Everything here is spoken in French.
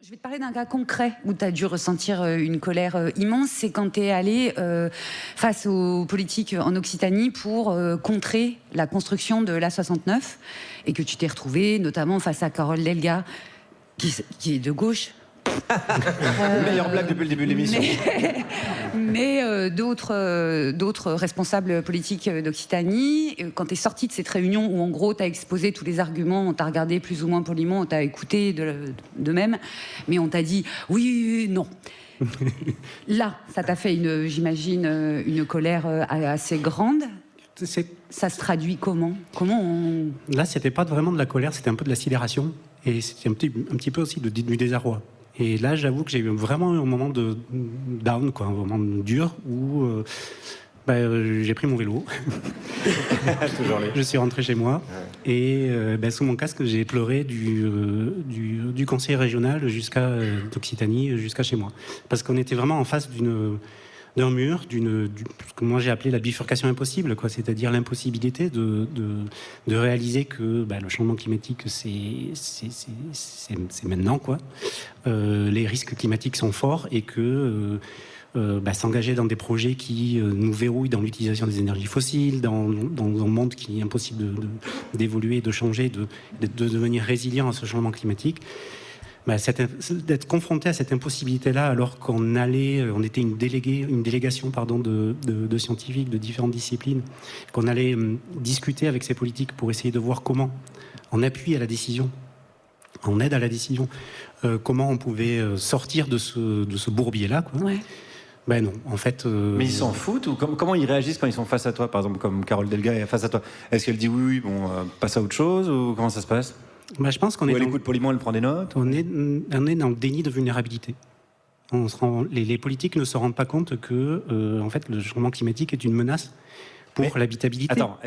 Je vais te parler d'un cas concret où tu as dû ressentir une colère immense. C'est quand tu es allé face aux politiques en Occitanie pour contrer la construction de l'A69 et que tu t'es retrouvé notamment face à Carole Delga, qui est de gauche. Meilleure blague depuis le début de l'émission. Mais d'autres responsables politiques d'Occitanie, quand tu es sorti de cette réunion où en gros tu as exposé tous les arguments, on t'a regardé plus ou moins poliment, on t'a écouté de même, mais on t'a dit oui, non. Là, ça t'a fait, j'imagine, une colère assez grande. Ça se traduit comment? Là, c'était pas vraiment de la colère, c'était un peu de la sidération. Et c'était un petit peu aussi du désarroi. Et là, j'avoue que j'ai eu vraiment un moment de down, quoi, un moment dur où j'ai pris mon vélo. Je suis rentré chez moi. Ouais. Et sous mon casque, j'ai pleuré du conseil régional d'Occitanie jusqu'à chez moi. Parce qu'on était vraiment en face d'un mur, ce que moi j'ai appelé la bifurcation impossible, quoi, c'est-à-dire l'impossibilité de réaliser que le changement climatique c'est maintenant, quoi. Les risques climatiques sont forts et que s'engager dans des projets qui nous verrouillent dans l'utilisation des énergies fossiles, dans un monde qui est impossible d'évoluer, de changer, de devenir résilient à ce changement climatique. D'être confronté à cette impossibilité-là, alors qu'on était une délégation de scientifiques de différentes disciplines, qu'on allait discuter avec ces politiques pour essayer de voir comment, en appui à la décision, en aide à la décision, comment on pouvait sortir de ce bourbier-là, quoi. Ouais. Ben non, en fait... Mais ils s'en foutent ou comment ils réagissent quand ils sont face à toi, par exemple, comme Carole Delga est face à toi? Est-ce qu'elle dit oui, passe à autre chose, ou comment ça se passe? Je pense qu'on est. Elle écoute poliment, elle prend des notes. On est dans le déni de vulnérabilité. Les politiques ne se rendent pas compte que, en fait, le changement climatique est une menace pour l'habitabilité. Attends.